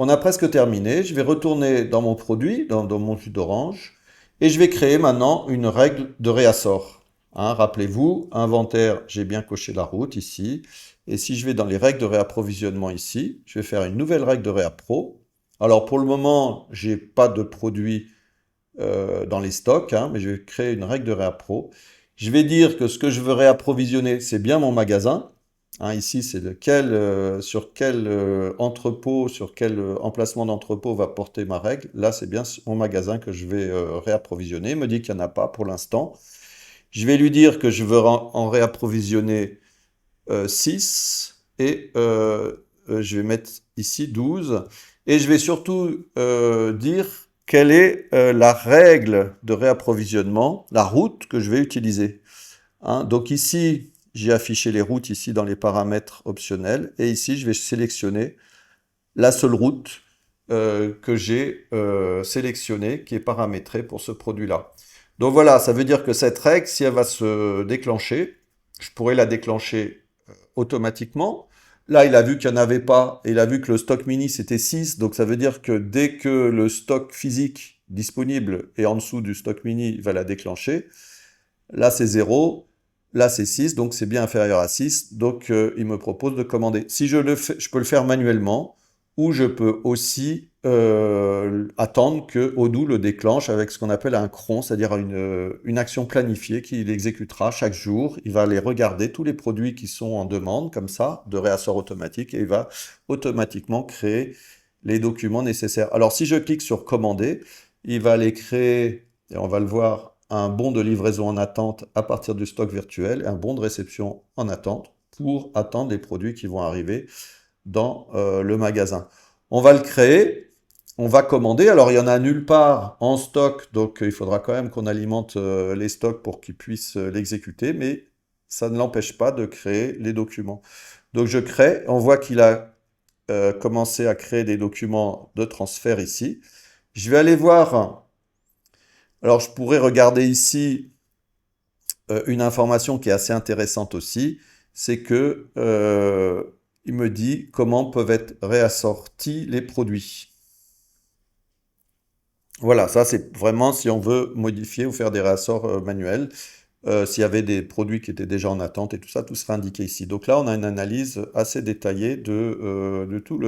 on a presque terminé. Je vais retourner dans mon produit, dans mon jus d'orange, et je vais créer maintenant une règle de réassort. Hein, rappelez-vous, inventaire, j'ai bien coché la route ici. Et si je vais dans les règles de réapprovisionnement ici, je vais faire une nouvelle règle de réappro. Alors pour le moment, j'ai pas de produit dans les stocks, hein, mais je vais créer une règle de réappro. Je vais dire que ce que je veux réapprovisionner, c'est bien mon magasin. Hein, ici, c'est sur quel entrepôt, sur quel emplacement d'entrepôt va porter ma règle. Là, c'est bien mon magasin que je vais réapprovisionner. Il me dit qu'il n'y en a pas pour l'instant. Je vais lui dire que je veux en réapprovisionner 6 et je vais mettre ici 12. Et je vais surtout dire quelle est la règle de réapprovisionnement, la route que je vais utiliser. Hein, donc ici, j'ai affiché les routes ici dans les paramètres optionnels. Et ici, je vais sélectionner la seule route que j'ai sélectionnée, qui est paramétrée pour ce produit-là. Donc voilà, ça veut dire que cette règle, si elle va se déclencher, je pourrais la déclencher automatiquement. Là, il a vu qu'il n'y en avait pas, et il a vu que le stock mini c'était 6, donc ça veut dire que dès que le stock physique disponible est en dessous du stock mini, il va la déclencher. Là, c'est 0, là, c'est 6, donc c'est bien inférieur à 6, donc il me propose de commander. Si je le fais, je peux le faire manuellement, ou je peux aussi attendre que Odoo le déclenche avec ce qu'on appelle un cron, c'est-à-dire une action planifiée qu'il exécutera chaque jour. Il va aller regarder tous les produits qui sont en demande, comme ça, de réassort automatique, et il va automatiquement créer les documents nécessaires. Alors, si je clique sur commander, il va aller créer, et on va le voir, un bon de livraison en attente à partir du stock virtuel, et un bon de réception en attente pour attendre les produits qui vont arriver dans le magasin. On va le créer, on va commander. Alors, il n'y en a nulle part en stock, donc il faudra quand même qu'on alimente les stocks pour qu'ils puissent l'exécuter, mais ça ne l'empêche pas de créer les documents. Donc, je crée, on voit qu'il a commencé à créer des documents de transfert ici. Je vais aller voir, alors je pourrais regarder ici une information qui est assez intéressante aussi, c'est que il me dit comment peuvent être réassortis les produits. Voilà, ça c'est vraiment si on veut modifier ou faire des réassorts manuels. S'il y avait des produits qui étaient déjà en attente et tout ça, tout sera indiqué ici. Donc là, on a une analyse assez détaillée de tous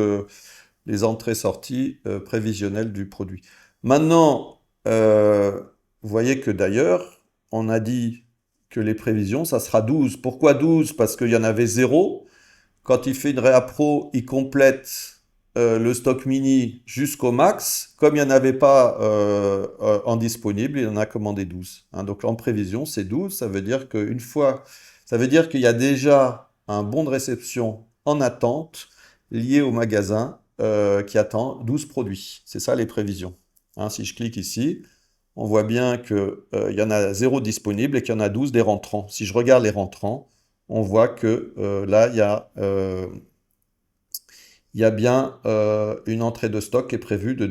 les entrées-sorties prévisionnelles du produit. Maintenant, vous voyez que d'ailleurs, on a dit que les prévisions, ça sera 12. Pourquoi 12? Parce qu'il y en avait 0. Quand il fait une réappro, il complète le stock mini jusqu'au max. Comme il n'y en avait pas en disponible, il en a commandé 12. Hein, donc en prévision, c'est 12. Ça veut dire qu'une fois, ça veut dire qu'il y a déjà un bon de réception en attente lié au magasin qui attend 12 produits. C'est ça les prévisions. Hein, si je clique ici, on voit bien qu'il y en a 0 disponible et qu'il y en a 12 des rentrants. Si je regarde les rentrants, on voit que là, il y a bien une entrée de stock qui est prévue de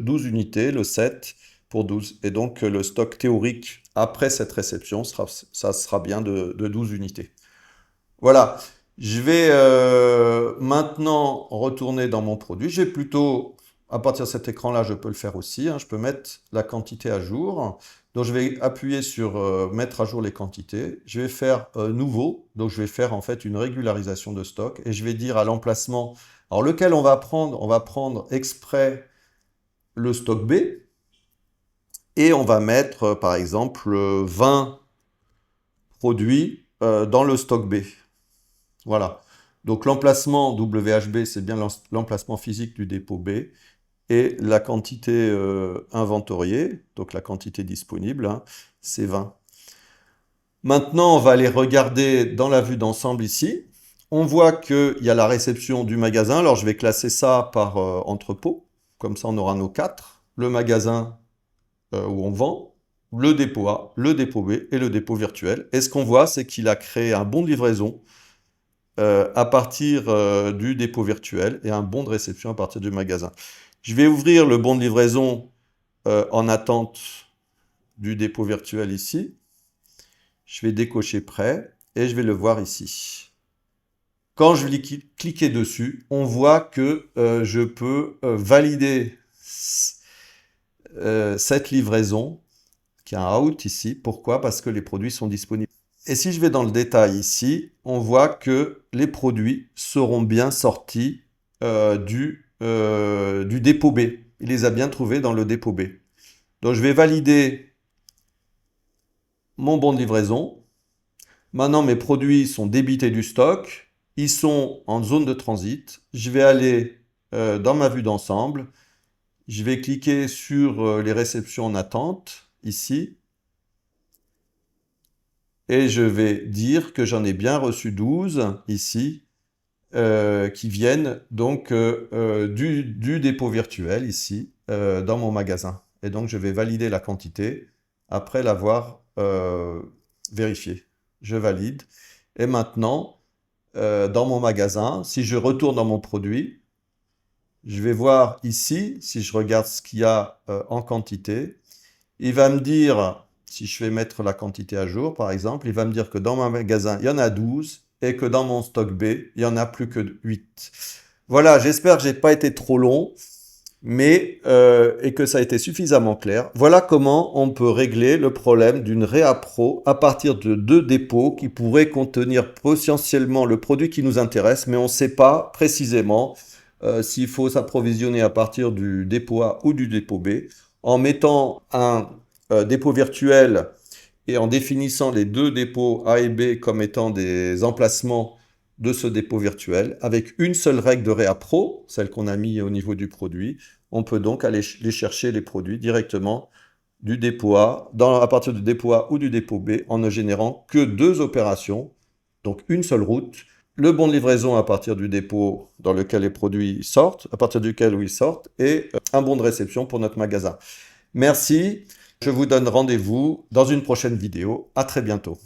12 unités, le 7 pour 12. Et donc, le stock théorique après cette réception, ça sera bien de 12 unités. Voilà. Je vais maintenant retourner dans mon produit. J'ai plutôt, à partir de cet écran-là, je peux le faire aussi. Hein, je peux mettre la quantité à jour. Donc je vais appuyer sur mettre à jour les quantités. Je vais faire nouveau. Donc je vais faire en fait une régularisation de stock. Et je vais dire à l'emplacement, alors lequel on va prendre? On va prendre exprès le stock B. Et on va mettre par exemple 20 produits dans le stock B. Voilà. Donc l'emplacement WHB, c'est bien l'emplacement physique du dépôt B. Et la quantité inventoriée, donc la quantité disponible, hein, c'est 20. Maintenant, on va aller regarder dans la vue d'ensemble ici. On voit qu'il y a la réception du magasin. Alors je vais classer ça par entrepôt. Comme ça, on aura nos 4. Le magasin où on vend, le dépôt A, le dépôt B et le dépôt virtuel. Et ce qu'on voit, c'est qu'il a créé un bon de livraison à partir du dépôt virtuel et un bon de réception à partir du magasin. Je vais ouvrir le bon de livraison en attente du dépôt virtuel ici. Je vais décocher prêt et je vais le voir ici. Quand je vais cliquer dessus, on voit que je peux valider cette livraison, qui est un out ici. Pourquoi? Parce que les produits sont disponibles. Et si je vais dans le détail ici, on voit que les produits seront bien sortis du dépôt B. Il les a bien trouvés dans le dépôt B. Donc je vais valider mon bon de livraison. Maintenant, mes produits sont débités du stock. Ils sont en zone de transit. Je vais aller dans ma vue d'ensemble. Je vais cliquer sur les réceptions en attente, ici. Et je vais dire que j'en ai bien reçu 12, ici, qui viennent donc du dépôt virtuel, ici, dans mon magasin. Et donc, je vais valider la quantité après l'avoir vérifié. Je valide. Et maintenant, dans mon magasin, si je retourne dans mon produit, je vais voir ici, si je regarde ce qu'il y a en quantité, il va me dire, si je vais mettre la quantité à jour, par exemple, il va me dire que dans mon magasin, il y en a 12 et que dans mon stock B, il n'y en a plus que 8. Voilà, j'espère que je n'ai pas été trop long, mais et que ça a été suffisamment clair. Voilà comment on peut régler le problème d'une réappro à partir de 2 dépôts qui pourraient contenir potentiellement le produit qui nous intéresse, mais on ne sait pas précisément s'il faut s'approvisionner à partir du dépôt A ou du dépôt B. En mettant un dépôt virtuel et en définissant les 2 dépôts A et B comme étant des emplacements de ce dépôt virtuel, avec une seule règle de réappro, celle qu'on a mis au niveau du produit, on peut donc aller les chercher les produits directement du dépôt A, à partir du dépôt A ou du dépôt B, en ne générant que 2 opérations, donc une seule route, le bon de livraison à partir du dépôt dans lequel les produits sortent, à partir duquel ils sortent, et un bon de réception pour notre magasin. Merci, je vous donne rendez-vous dans une prochaine vidéo. À très bientôt.